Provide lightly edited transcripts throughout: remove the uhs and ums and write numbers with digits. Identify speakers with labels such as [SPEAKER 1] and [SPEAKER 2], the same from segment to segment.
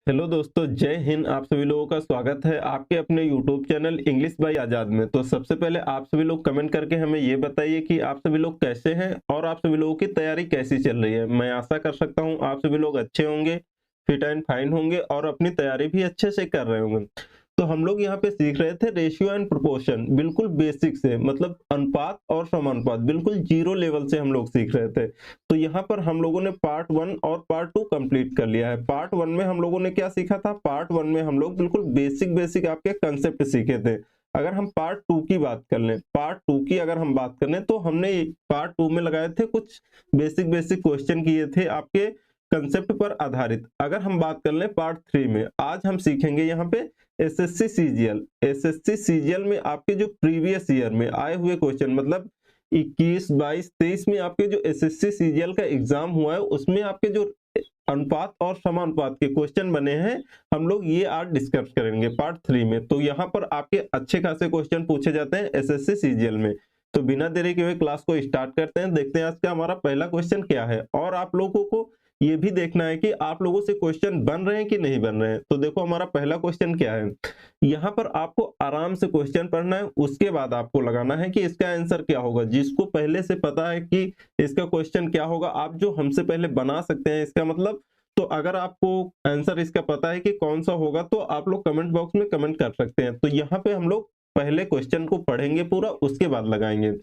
[SPEAKER 1] Hello दोस्तों, जय हिंद। आप सभी लोगों का स्वागत है आपके अपने यूट्यूब चैनल इंग्लिश बाय आजाद में। तो सबसे पहले आप सभी लोग कमेंट करके हमें ये बताइए कि आप सभी लोग कैसे हैं और आप सभी लोगों की तैयारी कैसी चल रही है। मैं आशा कर सकता हूं आप सभी लोग अच्छे होंगे, फिट एंड फाइन होंगे और अपनी तैयारी भी अच्छे से कर रहे होंगे। तो हम लोग यहाँ पे सीख रहे थे रेशियो एंड प्रोपोर्शन, बिल्कुल बेसिक से, मतलब अनुपात और समानुपात, बिल्कुल जीरो लेवल से हम लोग सीख रहे थे। तो यहाँ पर हम लोगों ने पार्ट 1 और पार्ट 2 कंप्लीट कर लिया है। पार्ट 1 में हम लोगों ने क्या सीखा था? पार्ट 1 में हम लोग बिल्कुल बेसिक बेसिक आपके कंसेप्ट सीखे थे। अगर हम पार्ट 2 की बात कर लें, पार्ट 2 की अगर हम बात कर लें तो हमने पार्ट 2 में लगाए थे कुछ बेसिक बेसिक क्वेश्चन किए थे आपके कंसेप्ट पर आधारित। अगर हम बात कर लें पार्ट 3 में, आज हम सीखेंगे यहाँ पे एसएससी सीजीएल। एसएससी सीजीएल में आपके जो प्रीवियस ईयर में आए हुए क्वेश्चन, मतलब 21, 22, 23 में आपके जो एसएससी सीजीएल का एग्जाम हुआ है उसमें आपके जो अनुपात और समानुपात के क्वेश्चन बने हैं, हम लोग ये आज डिस्कस करेंगे पार्ट 3 में। तो यहाँ पर आपके अच्छे खासे क्वेश्चन पूछे जाते हैं एसएससी सीजीएल में। तो बिना देरी के हुए क्लास को स्टार्ट करते हैं। देखते हैं आज का हमारा पहला क्वेश्चन क्या है, और आप लोगों को ये भी देखना है कि आप लोगों से क्वेश्चन बन रहे हैं कि नहीं बन रहे हैं। तो देखो हमारा पहला क्वेश्चन क्या है। यहाँ पर आपको आराम से क्वेश्चन पढ़ना है, उसके बाद आपको लगाना है कि इसका आंसर क्या होगा। जिसको पहले से पता है कि इसका क्वेश्चन क्या होगा, आप जो हमसे पहले बना सकते हैं, इसका मतलब, तो अगर आपको आंसर इसका पता है कि कौन सा होगा तो आप लोग कमेंट बॉक्स में कमेंट कर सकते हैं। तो यहाँ पे हम लोग पहले क्वेश्चन को पढ़ेंगे पूरा, उसके बाद लगाएंगे।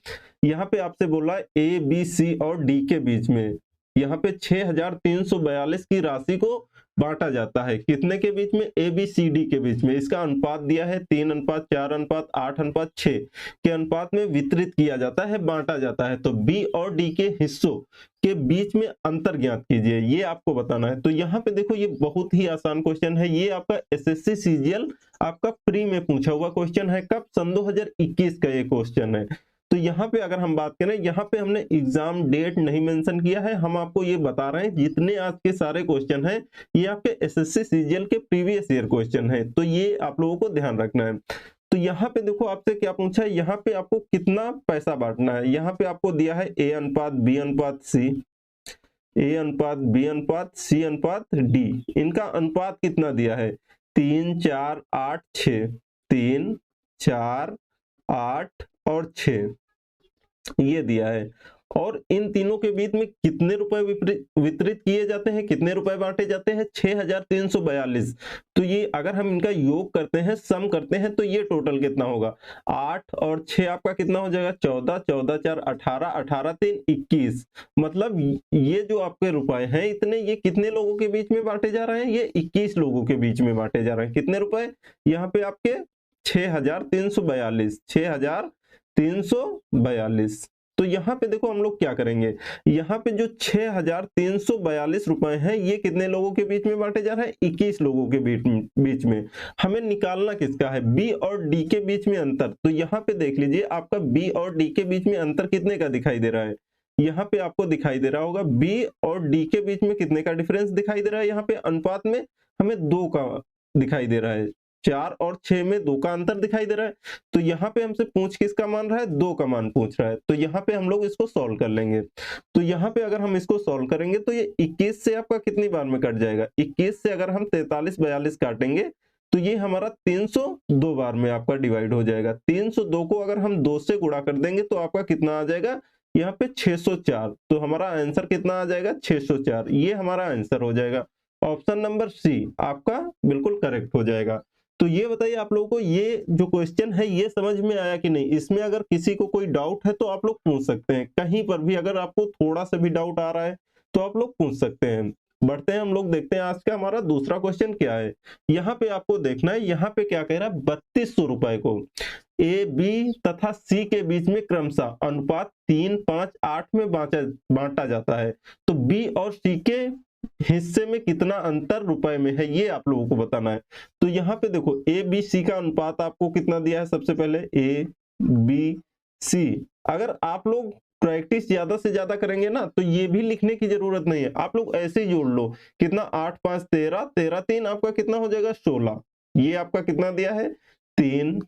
[SPEAKER 1] यहाँ पे आपसे बोला है ए बी सी और डी के बीच में यहाँ पे 6342 की राशि को बांटा जाता है। कितने के बीच में? ए बी सी डी के बीच में। इसका अनुपात दिया है 3:4:8:6 के अनुपात में वितरित किया जाता है, बांटा जाता है। तो बी और डी के हिस्सों के बीच में अंतर ज्ञात कीजिए, ये आपको बताना है। तो यहाँ पे देखो, ये बहुत ही आसान क्वेश्चन है। ये आपका एसएससी सीजीएल आपका प्री में पूछा हुआ क्वेश्चन है। कब? सन 2021 का ये क्वेश्चन है। तो यहाँ पे अगर हम बात करें, यहाँ पे हमने एग्जाम डेट नहीं मेंशन किया है, हम आपको ये बता रहे हैं जितने आज के सारे क्वेश्चन हैं ये आपके एसएससी सीजीएल के प्रीवियस ईयर क्वेश्चन है। तो ये आप लोगों को ध्यान रखना है। तो यहाँ पे देखो आपसे क्या पूछा है, यहाँ पे आपको कितना पैसा बांटना है। यहाँ पे आपको दिया है ए अनुपात बी अनुपात सी, ए अनुपात बी अनुपात सी अनुपात डी। इनका अनुपात कितना दिया है? 3, 4, 8, 6। 3, 4, 8 और 6 ये दिया है। और इन तीनों के बीच में कितने रुपए वितरित किए जाते हैं, कितने रुपए बांटे जाते हैं? 6342। तो ये अगर हम इनका योग करते हैं, सम करते हैं, तो ये टोटल कितना होगा? 8 और 6 आपका कितना हो जाएगा? 14, 14 4 18, 18 3 21। मतलब ये जो आपके रुपए हैं इतने, ये कितने लोगों के बीच में बांटे जा रहे हैं? ये 21 लोगों के बीच में बांटे जा रहे हैं। कितने रुपए? यहाँ पे आपके 6342, 6342। तो यहाँ पे देखो हम लोग क्या करेंगे, यहाँ पे जो 6342 रुपए हैं ये कितने लोगों के बीच में बांटे जा रहे हैं? 21 लोगों के बीच में। हमें निकालना किसका है? बी और डी के बीच में अंतर। तो यहाँ पे देख लीजिए आपका बी और डी के बीच में अंतर कितने का दिखाई दे रहा है। यहाँ पे आपको दिखाई दे रहा होगा बी और डी के बीच में कितने का डिफरेंस दिखाई दे रहा है। यहाँ पे अनुपात में हमें 2 का दिखाई दे रहा है। 4 और 6 में 2 का अंतर दिखाई दे रहा है। तो यहाँ पे हमसे पूछ किसका मान रहा है? 2 का मान पूछ रहा है। तो यहाँ पे हम लोग इसको सॉल्व कर लेंगे। तो यहाँ पे अगर हम इसको सॉल्व करेंगे तो ये 21 से आपका कितनी बार में कट जाएगा? 21 से अगर हम 43 42 काटेंगे तो ये हमारा 302 बार में आपका डिवाइड हो जाएगा। 302 को अगर हम 2 से गुणा कर देंगे तो आपका कितना आ जाएगा? यहाँ पे 604। तो हमारा आंसर कितना आ जाएगा? 604। ये हमारा आंसर हो जाएगा। ऑप्शन नंबर सी आपका बिल्कुल करेक्ट हो जाएगा। तो ये बताइए आप लोगों को ये जो क्वेश्चन है ये समझ में आया कि नहीं? इसमें अगर किसी को कोई डाउट है तो आप लोग पूछ सकते हैं। कहीं पर भी अगर आपको थोड़ा सा भी डाउट आ रहा है तो आप लोग पूछ सकते हैं। बढ़ते हैं हम लोग, देखते हैं आज का हमारा दूसरा क्वेश्चन क्या है। यहाँ पे आपको देखना है, यहाँ पे क्या कह रहा है? 3200 रुपए को ए बी तथा सी के बीच में क्रमशः अनुपात 3, 5, 8 में बांटा जाता है। तो बी और सी के हिस्से में कितना अंतर रुपए में है ये आप लोगों को बताना है। तो यहाँ पे देखो ए बी सी का अनुपात आपको कितना दिया है? सबसे पहले ए बी सी। अगर आप लोग प्रैक्टिस ज्यादा से ज्यादा करेंगे ना तो ये भी लिखने की जरूरत नहीं है, आप लोग ऐसे ही जोड़ लो। कितना? 8 5 13, 13 3 आपका कितना हो जाएगा? 16। ये आपका कितना दिया है? 3,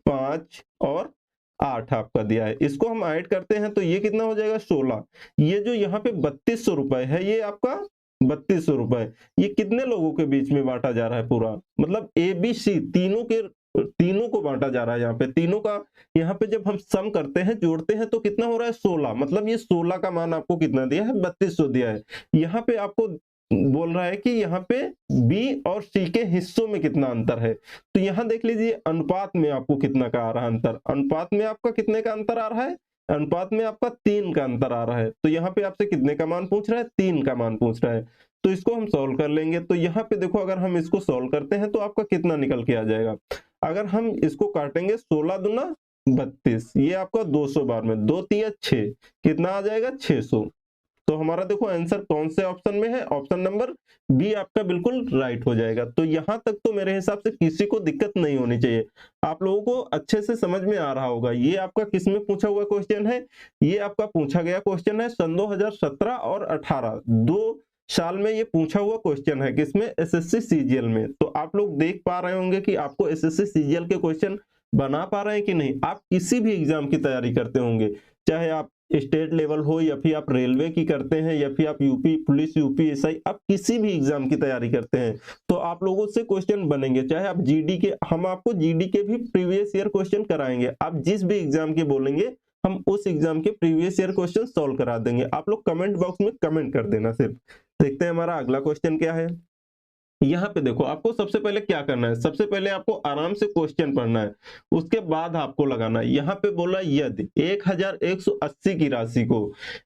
[SPEAKER 1] 5 और 8 आपका दिया है। इसको हम ऐड करते हैं तो ये कितना हो जाएगा? 16। ये जो यहाँ पे 3200 रुपए है ये आपका 3200 रुपए। ये कितने लोगों के बीच में बांटा जा रहा है पूरा, मतलब ए बी सी तीनों को बांटा जा रहा है यहाँ पे, तीनों का। यहाँ पे जब हम सम करते हैं, जोड़ते हैं, तो कितना हो रहा है 16, मतलब ये 16 का मान आपको कितना दिया है, 3200 दिया है। यहाँ पे आपको बोल रहा है कि यहाँ पे बी और सी के हिस्सों में कितना अंतर है। तो यहाँ देख लीजिए अनुपात में आपको कितना का आ रहा है अंतर, अनुपात में आपका कितने का अंतर आ रहा है, अनुपात में आपका 3 का अंतर आ रहा है। तो यहाँ पे आपसे कितने का मान पूछ रहा है, 3 का मान पूछ रहा है। तो इसको हम सॉल्व कर लेंगे। तो यहाँ पे देखो, अगर हम इसको सॉल्व करते हैं तो आपका कितना निकल के आ जाएगा। अगर हम इसको काटेंगे 16 दूना 32, ये आपका 200 बार में 2 तिया 6, कितना आ जाएगा 600। तो हमारा देखो आंसर कौन से ऑप्शन में है, ऑप्शन नंबर बी आपका बिल्कुल राइट हो जाएगा। तो यहां तक तो मेरे हिसाब से किसी को दिक्कत नहीं होनी चाहिए, आप लोगों को अच्छे से समझ में आ रहा होगा। ये आपका किस में पूछा हुआ क्वेश्चन है, ये आपका पूछा गया क्वेश्चन है सन 2017 और 18 दो साल में ये पूछा हुआ क्वेश्चन है, किसमें, एसएससी सीजीएल में। तो आप लोग देख पा रहे होंगे कि आपको एसएससी सीजीएल के क्वेश्चन बना पा रहे हैं कि नहीं। आप किसी भी एग्जाम की तैयारी करते होंगे, चाहे आप स्टेट लेवल हो, या फिर आप रेलवे की करते हैं, या फिर आप यूपी पुलिस, यूपी एसआई, आप किसी भी एग्जाम की तैयारी करते हैं तो आप लोगों से क्वेश्चन बनेंगे। चाहे आप जीडी के, हम आपको जीडी के भी प्रीवियस ईयर क्वेश्चन कराएंगे। आप जिस भी एग्जाम के बोलेंगे हम उस एग्जाम के प्रीवियस ईयर क्वेश्चन सॉल्व करा देंगे। आप लोग कमेंट बॉक्स में कमेंट कर देना सिर्फ। देखते हैं हमारा अगला क्वेश्चन क्या है। यहाँ पे देखो, आपको सबसे पहले क्या करना है, सबसे पहले आपको आराम से क्वेश्चन पढ़ना है, उसके बाद आपको लगाना है। यहाँ पे बोला यदि 1180 की राशि को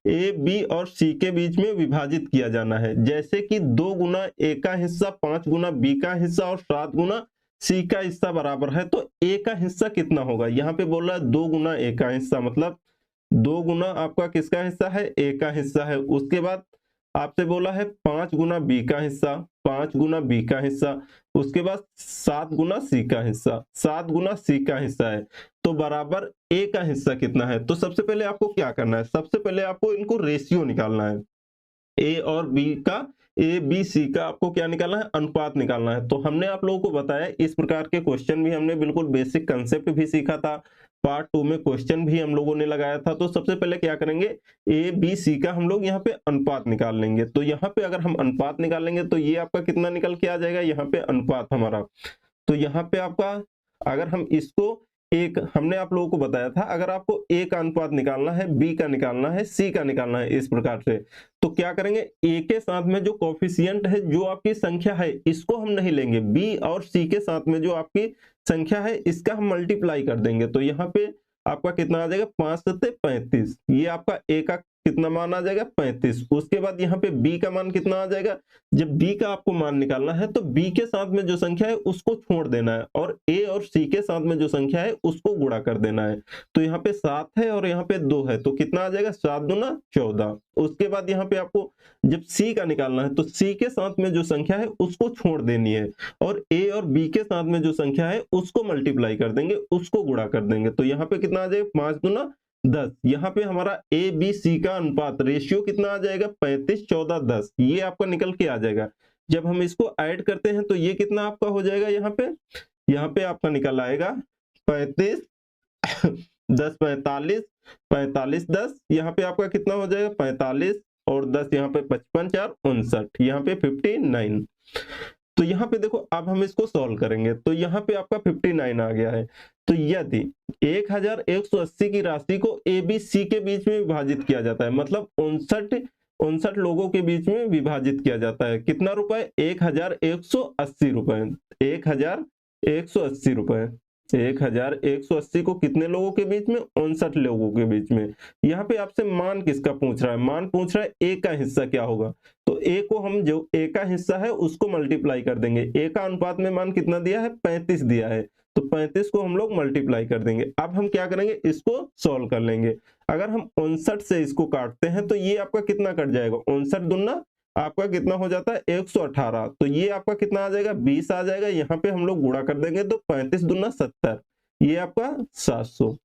[SPEAKER 1] ए बी और सी के बीच में विभाजित किया जाना है, जैसे कि 2 गुना ए का हिस्सा 5 गुना बी का हिस्सा और 7 गुना सी का हिस्सा बराबर है, तो ए का हिस्सा कितना होगा। यहाँ पे बोल रहा है 2 गुना ए का हिस्सा, मतलब 2 गुना आपका किसका हिस्सा है, ए का हिस्सा है। उसके बाद आपसे बोला है 5 गुना बी का हिस्सा, 5 गुना बी का हिस्सा, उसके बाद 7 गुना सी का हिस्सा, 7 गुना सी का हिस्सा है, तो बराबर ए का हिस्सा कितना है। तो सबसे पहले आपको क्या करना है, सबसे पहले आपको इनको रेशियो निकालना है, ए और बी का, ए बी सी का आपको क्या निकालना है, अनुपात निकालना है। तो हमने आप लोगों को बताया इस प्रकार के क्वेश्चन भी हमने बिल्कुल बेसिक कंसेप्ट भी सीखा था, पार्ट 2 में क्वेश्चन भी हम लोगों ने लगाया था। तो सबसे पहले क्या करेंगे, ए बी सी का हम लोग यहाँ पे अनुपात निकाल लेंगे। तो यहाँ पे अगर हम अनुपात निकाल लेंगे तो ये आपका कितना निकल के आ जाएगा, यहाँ पे अनुपात हमारा। तो यहाँ पे आपका, अगर हम इसको एक, हमने आप लोगों को बताया था अगर आपको ए का अनुपात निकालना है, बी का निकालना है, सी का निकालना है, इस प्रकार से, तो क्या करेंगे, ए के साथ में जो कोफिशिएंट है, जो आपकी संख्या है, इसको हम नहीं लेंगे, बी और सी के साथ में जो आपकी संख्या है इसका हम मल्टीप्लाई कर देंगे। तो यहाँ पे आपका कितना आ जाएगा, 5 सत्ते 35, ये आपका ए का कितना मान आ जाएगा 35। उसके बाद यहाँ पे बी का मान कितना आ जाएगा, जब बी का आपको मान निकालना है तो बी के साथ में जो संख्या है उसको छोड़ देना है, और ए और सी के साथ में जो संख्या है उसको गुणा कर देना है। तो यहाँ पे 7 है और यहाँ पे 2 है, तो कितना आ जाएगा, 7 दूना 14। उसके बाद यहाँ पे आपको जब सी का निकालना है तो सी के साथ में जो संख्या है उसको छोड़ देनी है, और ए और बी के साथ में जो संख्या है उसको मल्टीप्लाई कर देंगे, उसको गुणा कर देंगे। तो यहाँ पे कितना आ जाएगा, 5 दूना 10। यहाँ पे हमारा ए बी सी का अनुपात रेशियो कितना आ जाएगा, 35 14 10, ये आपका निकल के आ जाएगा। जब हम इसको ऐड करते हैं तो ये कितना आपका हो जाएगा, यहाँ पे आपका निकल आएगा 35 10 45 45 10, यहाँ पे आपका कितना हो जाएगा 45 और 10, यहाँ पे 55 4 59, यहाँ पे 59। तो यहाँ पे देखो, अब हम इसको सॉल्व करेंगे तो यहाँ पे आपका 59 आ गया है। तो यदि 1180 की राशि को ए बी सी के बीच में विभाजित किया जाता है, मतलब 59 लोगों के बीच में विभाजित किया जाता है, कितना रुपए, 1180 रुपए, 1180 रुपए, 1180 को कितने लोगों के बीच में, 59 लोगों के बीच में। यहाँ पे आपसे मान किसका पूछ रहा है, मान पूछ रहा है ए का हिस्सा क्या होगा। तो ए को हम, जो ए का हिस्सा है उसको मल्टीप्लाई कर देंगे। ए का अनुपात में मान कितना दिया है, 35 दिया है, तो 35 को हम लोग मल्टीप्लाई कर देंगे। अब हम क्या करेंगे, इसको सॉल्व कर लेंगे। अगर हम 59 से इसको काटते हैं तो ये आपका कितना कट जाएगा, 59 दुना आपका कितना हो जाता है 118, तो ये आपका कितना आ जाएगा 20 आ जाएगा। यहाँ पे हम लोग गुणा कर देंगे तो 35 दुना 70, ये आपका 700।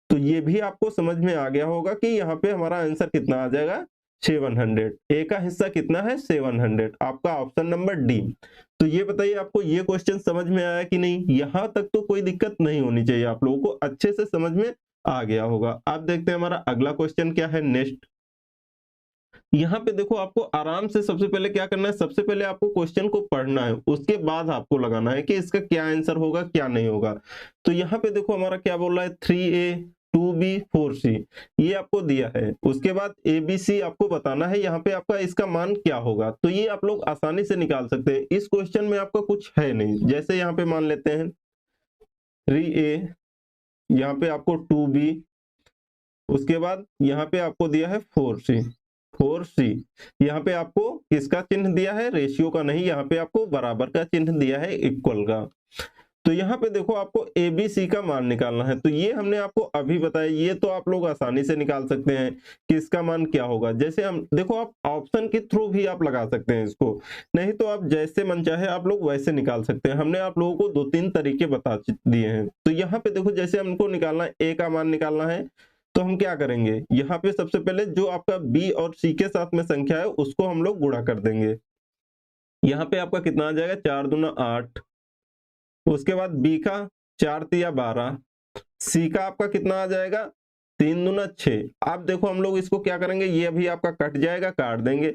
[SPEAKER 1] तो ये भी आपको समझ में आ गया होगा कि यहाँ पे हमारा आंसर कितना आ जाएगा 700। ए का हिस्सा कितना है 700, आपका ऑप्शन नंबर डी। तो ये बताइए आपको ये क्वेश्चन समझ में आया कि नहीं, यहां तक तो कोई दिक्कत नहीं होनी चाहिए, आप लोगों को अच्छे से समझ में आ गया होगा। आप देखते हैं हमारा अगला क्वेश्चन क्या है नेक्स्ट। यहाँ पे देखो आपको आराम से सबसे पहले क्या करना है, सबसे पहले आपको क्वेश्चन को पढ़ना है, उसके बाद आपको लगाना है कि इसका क्या आंसर होगा क्या नहीं होगा। तो यहाँ पे देखो हमारा क्या बोल रहा है, 3A 2B 4C ये आपको दिया है। उसके बाद ABC आपको बताना है यहाँ पे आपका इसका मान क्या होगा। तो ये आप लोग आसानी से निकाल सकते हैं, इस क्वेश्चन में आपका कुछ है नहीं। जैसे यहाँ पे मान लेते हैं 3A, यहाँ पे आपको 2B, उसके बाद यहाँ पे आपको दिया है 4C यहाँ पे आपको किसका चिन्ह दिया है, रेशियो का नहीं, यहाँ पे आपको बराबर का चिन्ह दिया है, इक्वल का। तो यहाँ पे देखो आपको ABC का मान निकालना है। तो ये हमने आपको अभी बताया, ये तो आप लोग आसानी से निकाल सकते हैं कि इसका मान क्या होगा। जैसे हम देखो, आप ऑप्शन के थ्रू भी आप लगा सकते हैं इसको, नहीं तो आप जैसे मन चाहे आप लोग वैसे निकाल सकते हैं। हमने आप लोगों को 2-3 तरीके बता दिए हैं। तो यहाँ पे देखो, जैसे हमको निकालना है, A का मान निकालना है, तो हम क्या करेंगे, यहाँ पे सबसे पहले जो आपका B और C के साथ में संख्या है उसको हम लोग गुणा कर देंगे। यहाँ पे आपका कितना आ जाएगा, 4 दूना 8। उसके बाद B का 4 तिया 12, C का आपका कितना आ जाएगा, 3 दूना 6। अब देखो हम लोग इसको क्या करेंगे, ये अभी आपका कट जाएगा, काट देंगे।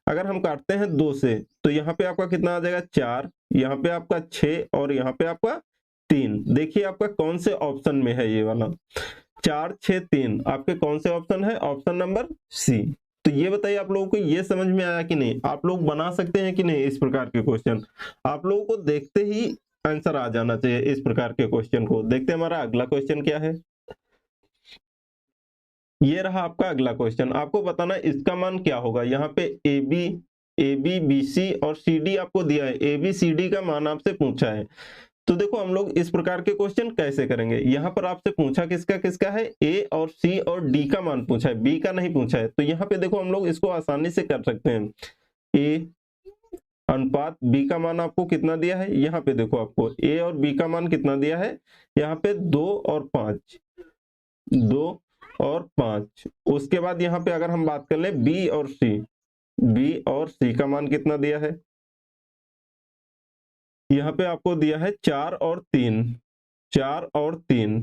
[SPEAKER 1] अगर हम काटते हैं 2 से तो यहाँ पे आपका कितना आ जाएगा, 4, यहाँ पे आपका 6 और यहाँ पे आपका 3। देखिए आपका कौन से ऑप्शन में है ये वाला, 4 6 3 आपके कौन से ऑप्शन है, ऑप्शन नंबर C। तो ये बताइए आप लोगों को ये समझ में आया कि नहीं, आप लोग बना सकते हैं कि नहीं इस प्रकार के क्वेश्चन। आप लोगों को देखते ही आंसर आ जाना चाहिए इस प्रकार के क्वेश्चन को। देखते हैं हमारा अगला क्वेश्चन क्या है। ये रहा आपका अगला क्वेश्चन, आपको बताना है इसका मान क्या होगा। यहाँ पे AB BC और CD आपको दिया है, ABCD का मान आपसे पूछा है। तो देखो हम लोग इस प्रकार के क्वेश्चन कैसे करेंगे, यहाँ पर आपसे पूछा किसका किसका है, A और C और D का मान पूछा है, B का नहीं पूछा है। तो यहाँ पे देखो हम लोग इसको आसानी से कर सकते हैं। A अनुपात B का मान आपको कितना दिया है, यहाँ पे देखो आपको A और B का मान कितना दिया है, यहाँ पे 2 और 5, 2 और 5। उसके बाद यहाँ पे अगर हम बात कर ले B और C का मान कितना दिया है, यहाँ पे आपको दिया है 4 और 3, 4 और 3।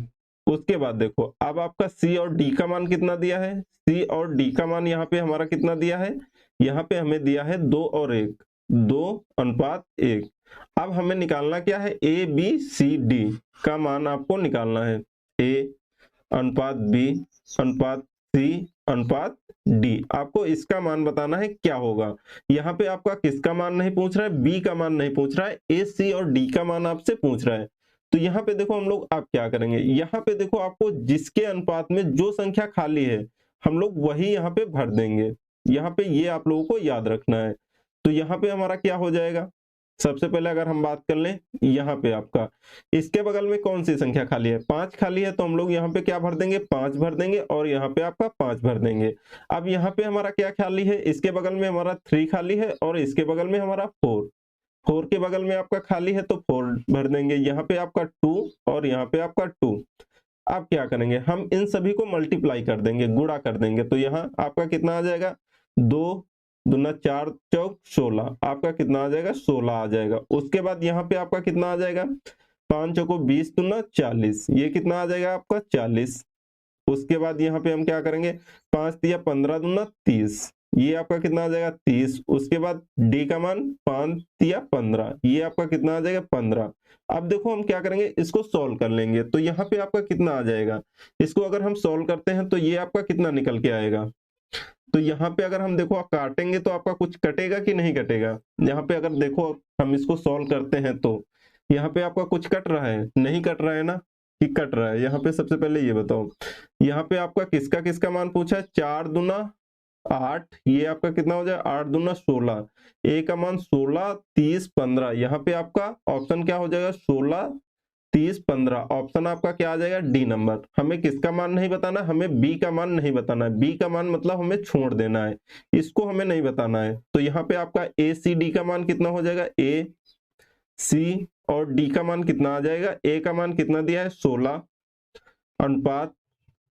[SPEAKER 1] उसके बाद देखो अब आपका C और D का मान कितना दिया है, C और D का मान यहाँ पे हमारा कितना दिया है, यहाँ पे हमें दिया है 2 और 1, 2 अनुपात 1। अब हमें निकालना क्या है, ABCD का मान आपको निकालना है, A अनुपात B अनुपात C अनुपात D। आपको इसका मान बताना है क्या होगा। यहाँ पे आपका किसका मान नहीं पूछ रहा है, B का मान नहीं पूछ रहा है, A C और D का मान आपसे पूछ रहा है। तो यहाँ पे देखो हम लोग आप क्या करेंगे, यहाँ पे देखो आपको जिसके अनुपात में जो संख्या खाली है हम लोग वही यहाँ पे भर देंगे। यहाँ पे ये आप लोगों को याद रखना है। तो यहाँ पे हमारा क्या हो जाएगा, सबसे पहले अगर हम बात कर लें, यहाँ पे आपका इसके बगल में कौन सी संख्या खाली है, 5 खाली है, तो हम लोग यहाँ पे क्या भर देंगे, 5 भर देंगे और यहाँ पे आपका 5 भर देंगे। अब यहाँ पे हमारा क्या खाली है, इसके बगल में हमारा 3 खाली है और इसके बगल में हमारा 4, 4 के बगल में आपका खाली है तो 4 भर देंगे। यहाँ पे आपका 2 और यहाँ पे आपका 2। अब क्या करेंगे, हम इन सभी को मल्टीप्लाई कर देंगे, गुणा कर देंगे। तो यहाँ आपका कितना आ जाएगा, 2 दूना 4 चौक 16, आपका कितना आ जाएगा, 16 आ जाएगा। उसके बाद यहाँ पे आपका कितना आ जाएगा, 5 चौको 20 दूना 40, ये कितना आ जाएगा आपका 40। उसके बाद यहाँ पे हम क्या करेंगे, 5 तिया 15 दूना 30, ये आपका कितना आ जाएगा 30। उसके बाद डी का मान 5 तिया 15, ये आपका कितना आ जाएगा 15। अब देखो हम क्या करेंगे, इसको सॉल्व कर लेंगे। तो यहाँ पे आपका कितना आ जाएगा, इसको अगर हम सॉल्व करते हैं तो ये आपका कितना निकल के आएगा। तो यहाँ पे अगर हम देखो आप काटेंगे तो आपका कुछ कटेगा कि नहीं कटेगा। यहाँ पे अगर देखो हम इसको सॉल्व करते हैं तो यहाँ पे आपका कुछ कट रहा है, नहीं कट रहा है ना, कि कट रहा है। यहाँ पे सबसे पहले ये बताओ, यहाँ पे आपका किसका किसका मान पूछा है, 4 दूना 8, ये आपका कितना हो जाए, 8 दूना 16, ए का मान 16 30 15। यहाँ पे आपका ऑप्शन क्या हो जाएगा, 16 30 15। ऑप्शन आपका क्या आ जाएगा, डी नंबर। हमें किसका मान नहीं बताना, हमें बी का मान नहीं बताना है। बी का मान मतलब हमें छोड़ देना है, इसको हमें नहीं बताना है। तो यहाँ पे आपका ए सी डी का मान कितना हो जाएगा, ए सी और डी का मान कितना आ जाएगा, ए का मान कितना दिया है 16 अनुपात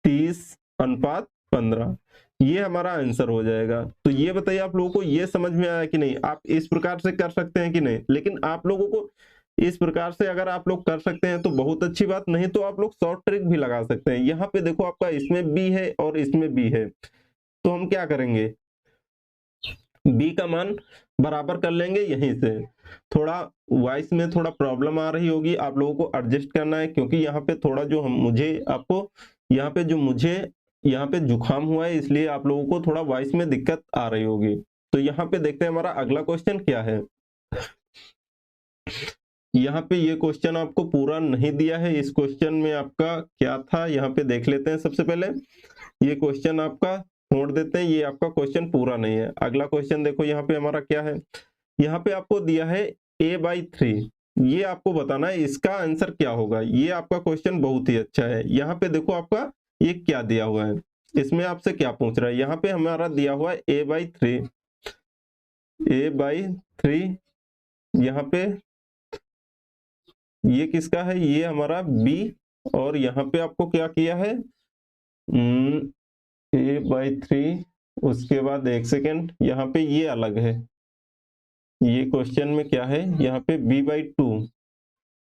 [SPEAKER 1] 30 अनुपात 15, ये हमारा आंसर हो जाएगा। तो ये बताइए आप लोगों को ये समझ में आया कि नहीं, आप इस प्रकार से कर सकते हैं कि नहीं। लेकिन आप लोगों को इस प्रकार से अगर आप लोग कर सकते हैं तो बहुत अच्छी बात, नहीं तो आप लोग शॉर्ट ट्रिक भी लगा सकते हैं। यहाँ पे देखो आपका इसमें बी है और इसमें बी है, तो हम क्या करेंगे, बी का मान बराबर कर लेंगे यहीं से। थोड़ा वॉइस में थोड़ा प्रॉब्लम आ रही होगी, आप लोगों को एडजस्ट करना है, क्योंकि यहाँ पे थोड़ा जो हम मुझे आपको यहाँ पे जो मुझे यहाँ पे जुकाम हुआ है, इसलिए आप लोगों को थोड़ा वॉइस में दिक्कत आ रही होगी। तो यहाँ पे देखते हैं हमारा अगला क्वेश्चन क्या है। यहाँ पे ये क्वेश्चन आपको पूरा नहीं दिया है, इस क्वेश्चन में आपका क्या था यहाँ पे देख लेते हैं। सबसे पहले ये क्वेश्चन आपका छोड़ देते हैं, ये आपका क्वेश्चन पूरा नहीं है। अगला क्वेश्चन देखो यहाँ पे हमारा क्या है। यहाँ पे आपको दिया है a/3, ये आपको बताना है इसका आंसर क्या होगा। ये आपका क्वेश्चन बहुत ही अच्छा है। यहाँ पे देखो आपका ये क्या दिया हुआ है, इसमें आपसे क्या पूछ रहा है। यहाँ पे हमारा दिया हुआ है a/3, a/3, यहाँ पे ये किसका है, ये हमारा b, और यहाँ पे आपको क्या किया है a/3, उसके बाद एक सेकेंड, यहाँ पे ये अलग है। ये क्वेश्चन में क्या है, यहाँ पे b/2,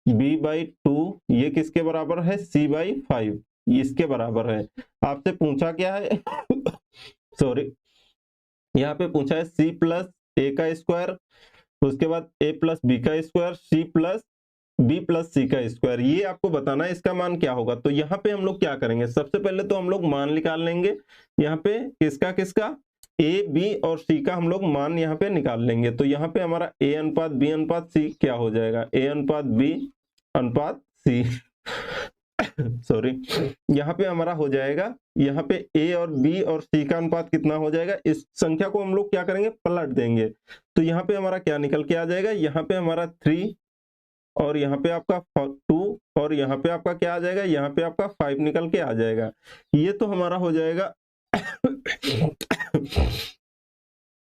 [SPEAKER 1] b/2 ये किसके बराबर है, c/5, इसके बराबर है। आपसे पूछा क्या है सॉरी, यहाँ पे पूछा है c प्लस a का स्क्वायर, उसके बाद a प्लस b का square, c plus b plus c का स्क्वायर। ये आपको बताना है इसका मान क्या होगा। तो यहाँ पे हम लोग क्या करेंगे, सबसे पहले तो हम लोग मान निकाल लेंगे। यहाँ पे किसका किसका, a b और c का हम लोग मान यहाँ पे निकाल लेंगे। तो यहाँ पे हमारा a अनुपात b अनुपात c क्या हो जाएगा, a अनुपात b अनुपात c सॉरी, यहाँ पे हमारा हो जाएगा, यहाँ पे a और b और c का अनुपात कितना हो जाएगा, इस संख्या को हम लोग क्या करेंगे, पलट देंगे। तो यहाँ पे हमारा क्या निकल के आ जाएगा, यहाँ पे हमारा 3, और यहाँ पे आपका 2, और यहाँ पे आपका क्या आ जाएगा, यहाँ पे आपका 5 निकल के आ जाएगा। ये तो हमारा हो जाएगा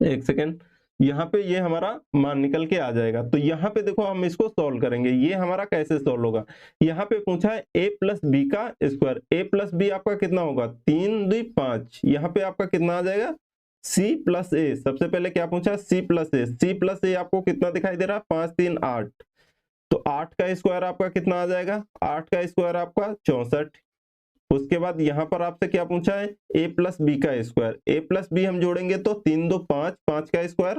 [SPEAKER 1] एक सेकेंड, यहाँ पे ये हमारा मान निकल के आ जाएगा। तो यहाँ पे देखो हम इसको सॉल्व करेंगे। ये हमारा कैसे सॉल्व होगा, यहाँ पे पूछा है a प्लस बी का स्क्वायर, a प्लस बी आपका कितना होगा, 3 2 5, यहाँ पे आपका कितना आ जाएगा, c प्लस a। सबसे पहले क्या पूछा, c plus a, c plus a आपको कितना दिखाई दे रहा है, 5 3 8, तो 8 का स्क्वायर आपका कितना आ जाएगा, 8 का स्क्वायर आपका 64। उसके बाद यहाँ पर आपसे क्या पूछा है, a प्लस बी का स्क्वायर, a प्लस बी हम जोड़ेंगे तो 3 2 5, 5 का स्क्वायर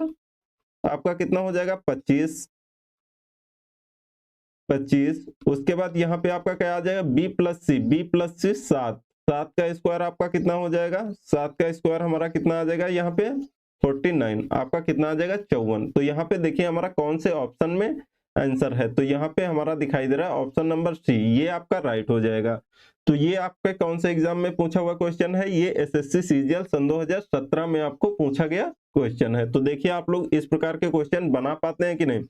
[SPEAKER 1] आपका कितना हो जाएगा, 25। उसके बाद यहाँ पे आपका क्या आ जाएगा, b प्लस सी, 7, 7 का स्क्वायर आपका कितना हो जाएगा, 7 का स्क्वायर हमारा कितना आ जाएगा, यहाँ पे 49, आपका कितना आ जाएगा, 54। तो यहाँ पे देखिए हमारा कौन से ऑप्शन में आंसर है। तो यहाँ पे हमारा दिखाई दे रहा है ऑप्शन नंबर सी, ये आपका राइट हो जाएगा। तो ये आपके कौन से एग्जाम में पूछा हुआ क्वेश्चन है, ये एसएससी सीजीएल सन 2017 में आपको पूछा गया क्वेश्चन है। तो देखिए आप लोग इस प्रकार के क्वेश्चन बना पाते हैं कि नहीं।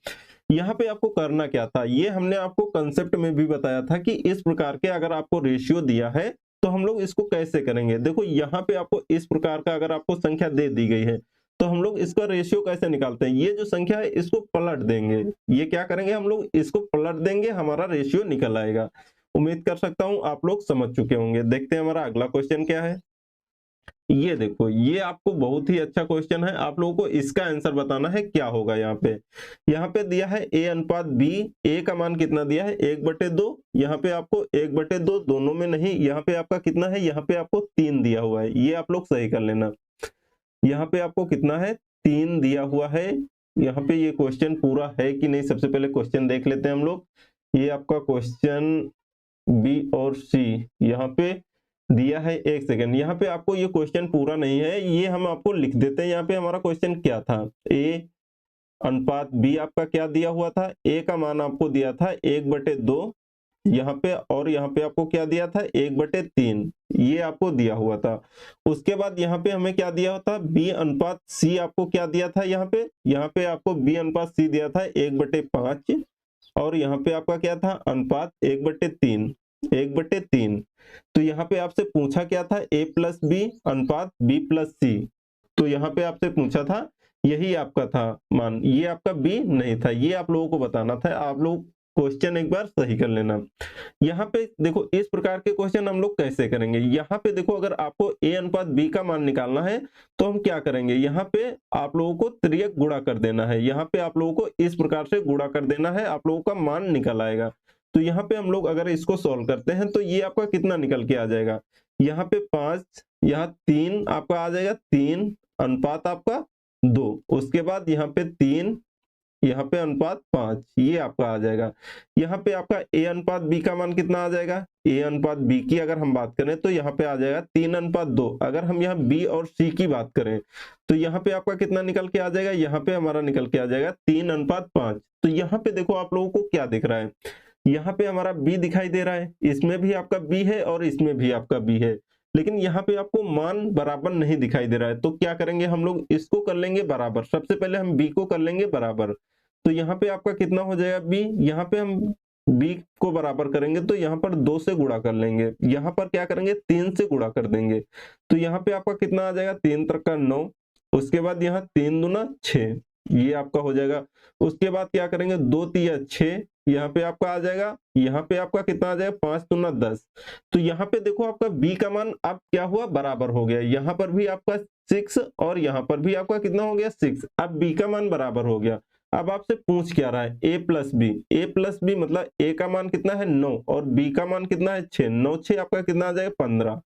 [SPEAKER 1] यहाँ पे आपको करना क्या था, ये हमने आपको कंसेप्ट में भी बताया था कि इस प्रकार के अगर आपको रेशियो दिया है तो हम लोग इसको कैसे करेंगे। देखो यहाँ पे आपको इस प्रकार का अगर आपको संख्या दे दी गई है तो हम लोग इसका रेशियो कैसे निकालते हैं, ये जो संख्या है इसको पलट देंगे। ये क्या करेंगे, हम लोग इसको पलट देंगे, हमारा रेशियो निकल आएगा। उम्मीद कर सकता हूं आप लोग समझ चुके होंगे। देखते हैं हमारा अगला क्वेश्चन क्या है। ये देखो, ये आपको बहुत ही अच्छा क्वेश्चन है, आप लोगों को इसका आंसर बताना है क्या होगा। यहाँ पे दिया है a अनुपात b, a का मान कितना दिया है, 1/2। यहाँ पे आपको 1/2 दोनों में नहीं, यहाँ पे आपका कितना है, यहाँ पे आपको 3 दिया हुआ है, ये आप लोग सही कर लेना। यहाँ पे आपको कितना है, 3 दिया हुआ है। यहाँ पे ये क्वेश्चन पूरा है कि नहीं, सबसे पहले क्वेश्चन देख लेते हैं हम लोग। ये आपका क्वेश्चन बी और सी यहाँ पे दिया है, एक सेकेंड, यहाँ पे आपको ये क्वेश्चन पूरा नहीं है, ये हम आपको लिख देते हैं। यहाँ पे हमारा क्वेश्चन क्या था, a अनुपात b आपका क्या दिया हुआ था, a का मान आपको दिया था 1/2 यहाँ पे, और यहाँ पे आपको क्या दिया था, 1/3, ये आपको दिया हुआ था। उसके बाद यहाँ पे हमें क्या दिया था, b अनुपात c आपको क्या दिया था, यहाँ पे आपको b अनुपात c दिया था 1/5, और यहाँ पे आपका क्या था, अनुपात 1/3। तो यहाँ पे आपसे पूछा क्या था, a प्लस बी अनुपात b प्लस सी। तो यहाँ पे आपसे पूछा था, यही आपका था मान, ये आपका b नहीं था, ये आप लोगों को बताना था। आप लोग क्वेश्चन एक बार सही कर लेना। यहाँ पे देखो इस प्रकार के क्वेश्चन हम लोग कैसे करेंगे। यहाँ पे देखो अगर आपको a अनुपात b का मान निकालना है तो हम क्या करेंगे, यहाँ पे आप लोगों को त्रियक गुणा कर देना है। यहाँ पे आप लोगों को इस प्रकार से गुणा कर देना है, आप लोगों का मान निकल आएगा। तो यहाँ पे हम लोग अगर इसको सॉल्व करते हैं तो ये आपका कितना निकल के आ जाएगा, यहाँ पे 5, यहाँ 3 आपका आ जाएगा, 3 अनुपात आपका 2, उसके बाद यहाँ पे 3, यहाँ पे अनुपात 5, ये आपका आ जाएगा। यहाँ पे आपका a अनुपात b का मान कितना आ जाएगा, a अनुपात b की अगर हम बात करें तो यहाँ पे आ जाएगा 3:2। अगर हम यहाँ b और c की बात करें तो यहाँ पे आपका कितना निकल के आ जाएगा, यहाँ पे हमारा निकल के आ जाएगा 3:5। तो यहाँ पे देखो आप लोगों को क्या दिख रहा है, यहाँ पे हमारा b दिखाई दे रहा है, इसमें भी आपका b है और इसमें भी आपका b है, लेकिन यहाँ पे आपको मान बराबर नहीं दिखाई दे रहा है। तो क्या करेंगे हम लोग, इसको कर लेंगे बराबर। सबसे पहले हम b को कर लेंगे बराबर, तो यहाँ पे आपका कितना हो जाएगा b, यहाँ पे हम b को बराबर करेंगे तो यहाँ पर 2 से गुणा कर लेंगे, यहाँ पर क्या करेंगे 3 से गुणा कर देंगे। तो यहाँ पे आपका कितना आ जाएगा 3 त्रिका 9, उसके बाद यहाँ 3 दूना 6, ये आपका हो जाएगा। उसके बाद क्या करेंगे 2 तिया 6, यहाँ पे आपका आ जाएगा, यहाँ पे आपका कितना आ जाएगा 5 दूना 10। तो यहाँ पे देखो आपका b का मान अब क्या हुआ, बराबर हो गया। यहाँ पर भी आपका 6 और यहाँ पर भी आपका कितना हो गया 6, अब b का मान बराबर हो गया। अब आपसे पूछ क्या रहा है, a प्लस बी मतलब a का मान कितना है 9 और b का मान कितना है 6, 9 6 आपका कितना आ जाएगा 15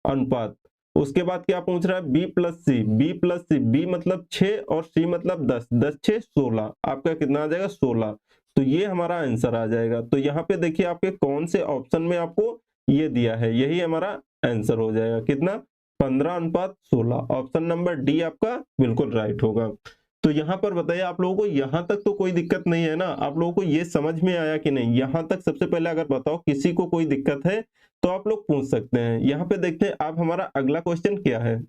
[SPEAKER 1] अनुपात। उसके बाद क्या पूछ रहा है b प्लस सी, b मतलब 6 और c मतलब 10, 10 6 16, आपका कितना आ जाएगा 16। तो ये हमारा आंसर आ जाएगा। तो यहाँ पे देखिए आपके कौन से ऑप्शन में आपको ये दिया है, यही हमारा आंसर हो जाएगा, कितना 15:16। ऑप्शन नंबर डी आपका बिल्कुल राइट होगा। तो यहाँ पर बताइए आप लोगों को यहाँ तक तो कोई दिक्कत नहीं है ना, आप लोगों को ये समझ में आया कि नहीं, यहाँ तक सबसे पहले अगर बताओ किसी को कोई दिक्कत है तो आप लोग पूछ सकते हैं। यहाँ पे देखते हैं अब हमारा अगला क्वेश्चन क्या है।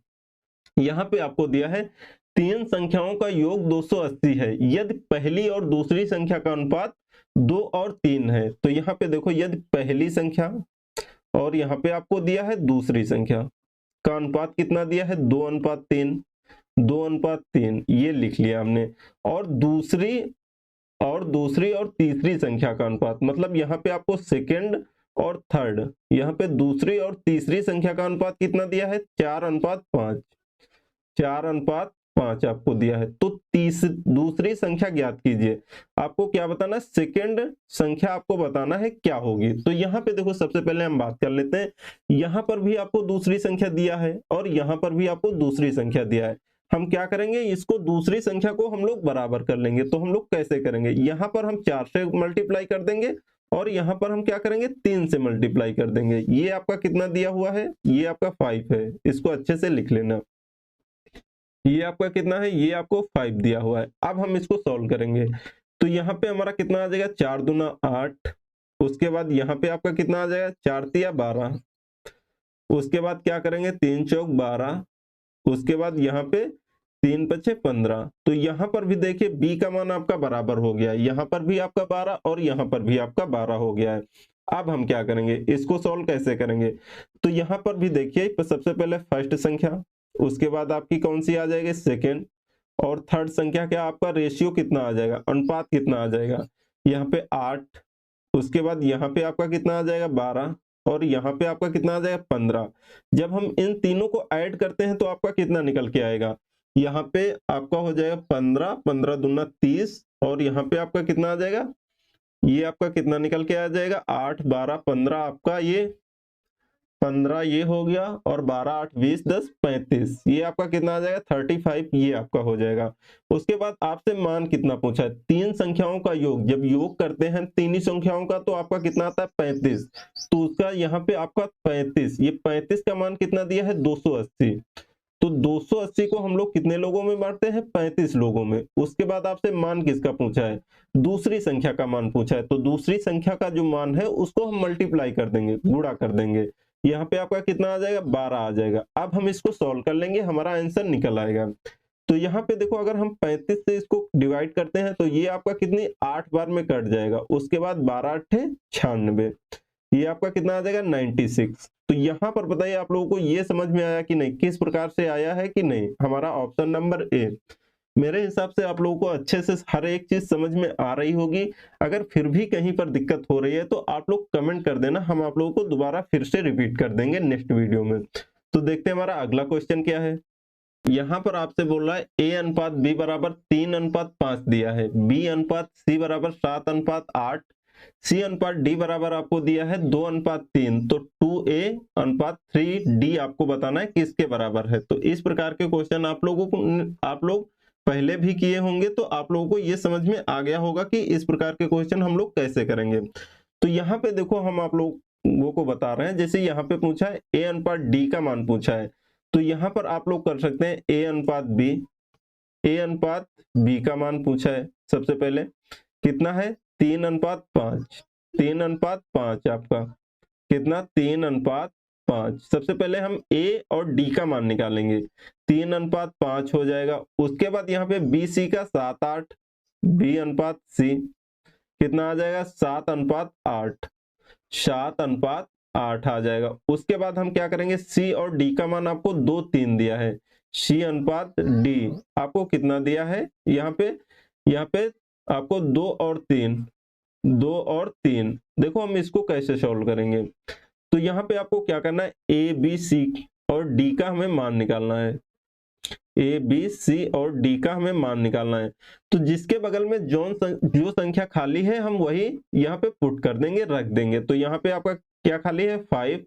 [SPEAKER 1] यहाँ पे आपको दिया है 3 संख्याओं का योग 280 है यदि पहली और दूसरी संख्या का अनुपात 2 और 3 है। तो यहाँ पे देखो यदि पहली संख्या और यहाँ पे आपको दिया है दूसरी संख्या का अनुपात कितना दिया है 2:3, 2:3 ये लिख लिया हमने। और दूसरी और तीसरी संख्या का अनुपात मतलब यहाँ पे आपको सेकंड और थर्ड, यहाँ पे दूसरी और तीसरी संख्या का अनुपात कितना दिया है 4:5, 4:5 आपको दिया है। तो दूसरी संख्या ज्ञात कीजिए। आपको क्या बताना है, सेकंड संख्या आपको बताना है क्या होगी। तो यहाँ पे देखो सबसे पहले हम बात कर लेते हैं, यहाँ पर भी आपको दूसरी संख्या दिया है और यहाँ पर भी आपको दूसरी संख्या दिया है। हम क्या करेंगे, इसको दूसरी संख्या को हम लोग बराबर कर लेंगे। तो हम लोग कैसे करेंगे, यहाँ पर हम 4 से मल्टीप्लाई कर देंगे और यहाँ पर हम क्या करेंगे 3 से मल्टीप्लाई कर देंगे। ये आपका कितना दिया हुआ है, ये आपका 5 है, इसको अच्छे से लिख लेना। ये आपका कितना है, ये आपको 5 दिया हुआ है। अब हम इसको सॉल्व करेंगे तो यहाँ पे हमारा कितना आ जाएगा 4 दूना 8, उसके बाद यहाँ पे आपका कितना आ जाएगा 4 तिया 12, उसके बाद क्या करेंगे 3 चौक 12, उसके बाद यहाँ पे 3 पचे 15। तो यहाँ पर भी देखिए b का मान आपका बराबर हो गया, यहाँ पर भी आपका 12 और यहाँ पर भी आपका 12 हो गया है। अब हम क्या करेंगे, इसको सॉल्व कैसे करेंगे। तो यहाँ पर भी देखिए सबसे पहले फर्स्ट संख्या, उसके बाद आपकी कौन सी आ जाएगी सेकेंड, और थर्ड संख्या क्या आपका रेशियो कितना आ जाएगा, अनुपात कितना आ जाएगा, यहाँ पे 8, उसके बाद यहाँ पे आपका कितना आ जाएगा 12 और यहाँ पे आपका कितना आ जाएगा 15। जब हम इन तीनों को ऐड करते हैं तो आपका कितना निकल के आएगा, यहाँ पे आपका हो जाएगा 15, 15 दूना 30 और यहाँ पे आपका कितना आ जाएगा, ये आपका कितना निकल के आ जाएगा 8 12 15, आपका ये 15 ये हो गया और 12 8 20 10 35, ये आपका कितना आ जाएगा 35, ये आपका हो जाएगा। उसके बाद आपसे मान कितना पूछा है, 3 संख्याओं का योग, जब योग करते हैं तीन ही संख्याओं का तो आपका कितना आता है 35, तो उसका यहाँ पे आपका 35, ये 35 का मान कितना दिया है 280। तो 280 को हम लोग कितने लोगों में बांटते हैं 35 लोगों में। उसके बाद आपसे मान किसका पूछा है, दूसरी संख्या का मान पूछा है, तो दूसरी संख्या का जो मान है उसको हम मल्टीप्लाई कर देंगे, गुणा कर देंगे, यहाँ पे आपका कितना आ जाएगा 12 आ जाएगा। अब हम इसको सॉल्व कर लेंगे, हमारा आंसर निकल आएगा। तो यहाँ पे देखो अगर हम 35 से इसको डिवाइड करते हैं तो ये आपका कितनी 8 बार में कट जाएगा, उसके बाद 12 8 96, ये आपका कितना आ जाएगा 96। तो यहाँ पर बताइए आप लोगों को ये समझ में आया कि नहीं, किस प्रकार से आया है कि नहीं, हमारा ऑप्शन नंबर ए। मेरे हिसाब से आप लोगों को अच्छे से हर एक चीज समझ में आ रही होगी। अगर फिर भी कहीं पर दिक्कत हो रही है तो आप लोग कमेंट कर देना, हम आप लोगों को दोबारा फिर से रिपीट कर देंगे नेक्स्ट वीडियो में। तो देखते हैं हमारा अगला क्वेश्चन क्या है। यहाँ पर आपसे बोल रहा है a अनुपात b बराबर 3:5 दिया है, b अनुपात c बराबर 7:8, C अनुपात D बराबर आपको दिया है 2:3, तो 2A अनुपात 3D आपको बताना है किसके बराबर है। तो इस प्रकार के क्वेश्चन आप लोग पहले भी किए होंगे, तो आप लोगों को ये समझ में आ गया होगा कि इस प्रकार के क्वेश्चन हम लोग कैसे करेंगे। तो यहाँ पे देखो हम आप लोगों को बता रहे हैं, जैसे यहाँ पे पूछा है A अनुपात D का मान पूछा है, तो यहाँ पर आप लोग कर सकते हैं A अनुपात B का मान पूछा है। सबसे पहले कितना है 3:5, 3:5 आपका कितना 3:5। सबसे पहले हम A और D का मान निकालेंगे, 3:5 हो जाएगा। उसके बाद यहाँ पे BC का 7:8, B अनुपात C कितना आ जाएगा 7:8, 7:8 आ जाएगा। उसके बाद हम क्या करेंगे, C और D का मान आपको 2, 3 दिया है, C अनुपात D आपको कितना दिया है, यहाँ पे आपको 2 और 3। देखो हम इसको कैसे सॉल्व करेंगे, तो यहाँ पे आपको क्या करना है, A, B, C और D का हमें मान निकालना है। A, B, C और D का हमें मान निकालना है। तो जिसके बगल में जो संख्या खाली है हम वही यहाँ पे पुट कर देंगे, रख देंगे। तो यहाँ पे आपका क्या खाली है 5,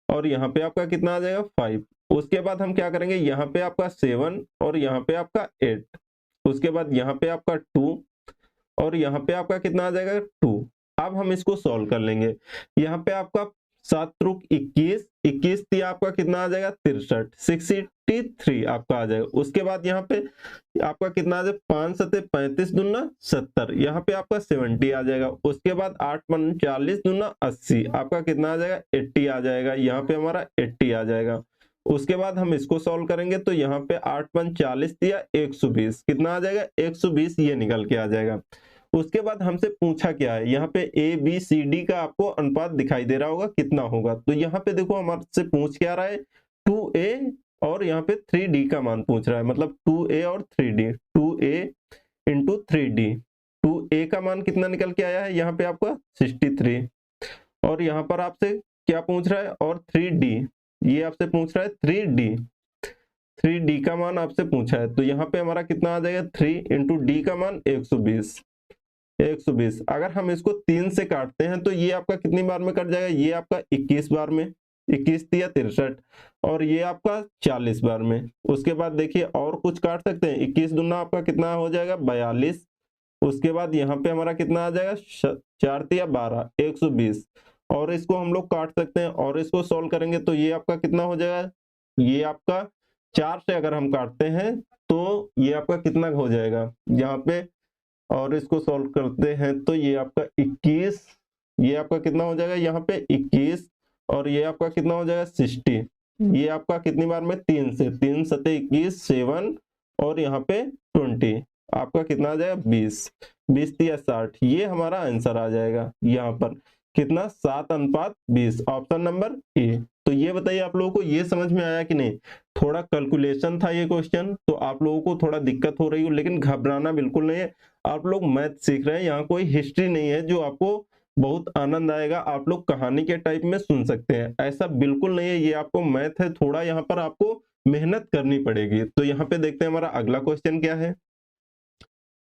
[SPEAKER 1] और यहाँ पे आपका कितना आ जाएगा 5। उसके बाद हम क्या करेंगे, यहाँ पे आपका 7 और यहाँ पे आपका 8। उसके बाद यहाँ पे आपका 2 और यहाँ पे आपका कितना आ जाएगा 2। अब हम इसको सॉल्व कर लेंगे। यहाँ पे आपका 7 त्रुक 21, 21 दिया आपका कितना आ जाएगा 63, 63 आपका आ जाएगा। उसके बाद यहाँ पे आपका कितना आ जाएगा 5 सते 35 दूना 70, यहाँ पे आपका 70 आ जाएगा। उसके बाद 8 पंच 40 दूना 80, आपका कितना आ जाएगा 80 आ जाएगा, यहाँ पे हमारा 80 आ जाएगा। उसके बाद हम इसको सॉल्व करेंगे, तो यहाँ पे 8 पंच 40 दिया 120, कितना आ जाएगा 120, ये निकल के आ जाएगा। उसके बाद हमसे पूछा क्या है, यहाँ पे A, B, C, D का आपको अनुपात दिखाई दे रहा होगा कितना होगा। तो यहाँ पे देखो हमारे से पूछ क्या रहा है 2A और यहाँ पे 3D का मान पूछ रहा है, मतलब 2A और 3D, 2A into 3D। 2A का मान कितना निकल के आया है, यहाँ पे आपका 63, और यहाँ पर आपसे क्या पूछ रहा है, और 3D, ये आपसे पूछ रहा है 3D का मान आपसे पूछा है। तो यहाँ पे हमारा कितना आ जाएगा 3 इंटू D का मान 120। अगर हम इसको 3 से काटते हैं तो ये आपका कितनी बार में कट जाएगा, ये आपका 21 बार में, 21 या 63, और ये आपका 40 बार में। उसके बाद देखिए और कुछ काट सकते हैं, 21 दूना आपका कितना हो जाएगा 42। उसके बाद यहाँ पे हमारा कितना आ जाएगा 4 या 12, 120, और इसको हम लोग काट सकते हैं और इसको सॉल्व करेंगे तो ये आपका कितना हो जाएगा, ये आपका 4 से अगर हम काटते हैं तो ये आपका कितना हो जाएगा यहाँ पे, और इसको सॉल्व करते हैं तो ये आपका 21, ये आपका कितना हो जाएगा यहाँ पे 21, और ये आपका कितना हो जाएगा 60, ये आपका कितनी बार में 3 से, 3 सते 21, 7 और यहाँ पे 20, आपका कितना आ जाएगा 20, 20 या 60, ये हमारा आंसर आ जाएगा यहाँ पर कितना 7:20, ऑप्शन नंबर ए। तो ये बताइए आप लोगों को ये समझ में आया कि नहीं। थोड़ा कैलकुलेशन था ये क्वेश्चन, तो आप लोगों को थोड़ा दिक्कत हो रही हो, लेकिन घबराना बिल्कुल नहीं है। आप लोग मैथ सीख रहे हैं, यहाँ कोई हिस्ट्री नहीं है जो आपको बहुत आनंद आएगा, आप लोग कहानी के टाइप में सुन सकते हैं, ऐसा बिल्कुल नहीं है। ये आपको मैथ है, थोड़ा यहाँ पर आपको मेहनत करनी पड़ेगी। तो यहाँ पे देखते हैं हमारा अगला क्वेश्चन क्या है।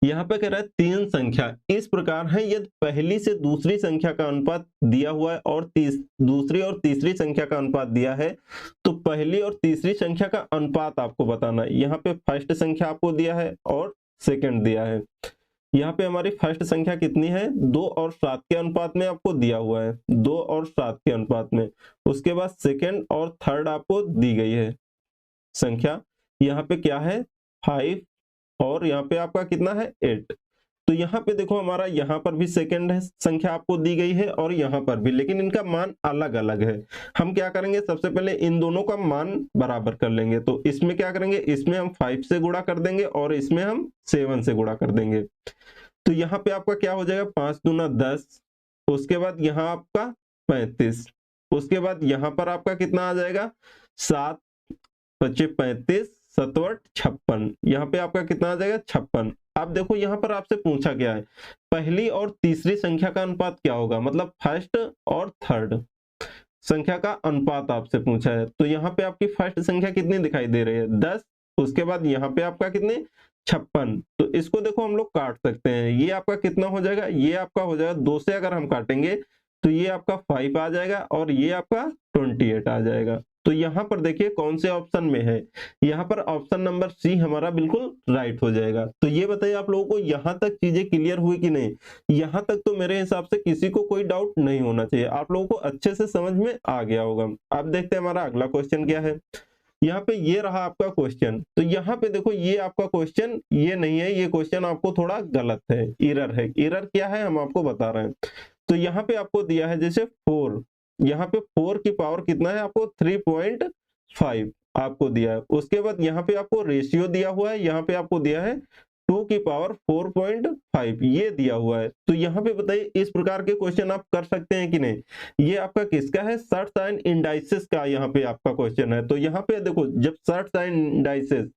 [SPEAKER 1] यहाँ पे कह रहा है 3 संख्या इस प्रकार है, यदि पहली से दूसरी संख्या का अनुपात दिया हुआ है और दूसरी और तीसरी संख्या का अनुपात दिया है, तो पहली और तीसरी संख्या का अनुपात आपको बताना है। यहाँ पे फर्स्ट संख्या आपको दिया है और सेकंड दिया है। यहाँ पे हमारी फर्स्ट संख्या कितनी है 2 और 7 के अनुपात में आपको दिया हुआ है, 2 और 7 के अनुपात में। उसके बाद सेकंड और थर्ड आपको दी गई है संख्या, यहाँ पे क्या है 5 और यहाँ पे आपका कितना है 8। तो यहाँ पे देखो हमारा यहाँ पर भी सेकंड है संख्या आपको दी गई है और यहाँ पर भी, लेकिन इनका मान अलग अलग है। हम क्या करेंगे, सबसे पहले इन दोनों का मान बराबर कर लेंगे। तो इसमें क्या करेंगे, इसमें हम 5 से गुणा कर देंगे और इसमें हम 7 से गुणा कर देंगे। तो यहाँ पे आपका क्या हो जाएगा 5 दूना 10, उसके बाद यहाँ आपका 35, उसके बाद यहाँ पर आपका कितना आ जाएगा 7 बचे 35, 7 56, यहाँ पे आपका कितना आ जाएगा 56। अब देखो यहाँ पर आपसे पूछा क्या है, पहली और तीसरी संख्या का अनुपात क्या होगा, मतलब फर्स्ट और थर्ड संख्या का अनुपात आपसे पूछा है। तो यहाँ पे आपकी फर्स्ट संख्या कितनी दिखाई दे रही है 10, उसके बाद यहाँ पे आपका कितने 56। तो इसको देखो हम लोग काट सकते हैं, ये आपका कितना हो जाएगा, ये आपका हो जाएगा 2 से अगर हम काटेंगे तो ये आपका 5 आ जाएगा और ये आपका 28 आ जाएगा। तो यहाँ पर देखिए कौन से ऑप्शन में है, यहाँ पर ऑप्शन नंबर सी हमारा बिल्कुल राइट हो जाएगा। तो ये बताइए आप लोगों को यहाँ तक चीजें क्लियर हुई कि नहीं? यहाँ तक तो मेरे हिसाब से किसी को कोई डाउट नहीं होना चाहिए, आप लोगों को अच्छे से समझ में आ गया होगा। अब देखते हैं हमारा अगला क्वेश्चन क्या है। यहाँ पे ये रहा आपका क्वेश्चन, तो यहाँ पे देखो ये आपका क्वेश्चन ये नहीं है, ये क्वेश्चन आपको थोड़ा गलत है, एरर है। एरर क्या है हम आपको बता रहे हैं। तो यहाँ पे आपको दिया है जैसे 4, यहाँ पे 4 की पावर कितना है आपको 3.5 आपको दिया है। उसके बाद यहाँ पे आपको रेशियो दिया हुआ है, यहाँ पे आपको दिया है 2 की पावर 4.5 ये दिया हुआ है। तो यहाँ पे बताइए इस प्रकार के क्वेश्चन आप कर सकते हैं कि नहीं? ये आपका किसका है, सर्ट्स एंड इंडाइसेस का यहाँ पे आपका क्वेश्चन है। तो यहाँ पे देखो जब सर्ट्स एंड इंडाइसेस,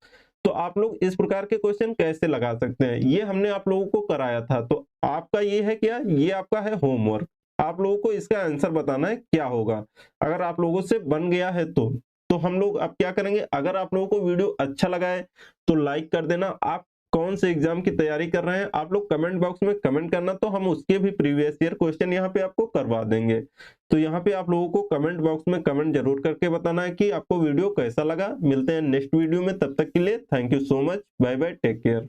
[SPEAKER 1] तो आप लोग इस प्रकार के क्वेश्चन कैसे लगा सकते हैं, ये हमने आप लोगों को कराया था। तो आपका ये है क्या, ये आपका है होमवर्क, आप लोगों को इसका आंसर बताना है क्या होगा। अगर आप लोगों से बन गया है तो हम लोग अब क्या करेंगे, अगर आप लोगों को वीडियो अच्छा लगा है तो लाइक कर देना। आप कौन से एग्जाम की तैयारी कर रहे हैं आप लोग कमेंट बॉक्स में कमेंट करना, तो हम उसके भी प्रीवियस ईयर क्वेश्चन यहाँ पे आपको करवा देंगे। तो यहाँ पे आप लोगों को कमेंट बॉक्स में कमेंट जरूर करके बताना है कि आपको वीडियो कैसा लगा। मिलते हैं नेक्स्ट वीडियो में, तब तक के लिए thank you so much, bye bye, take care.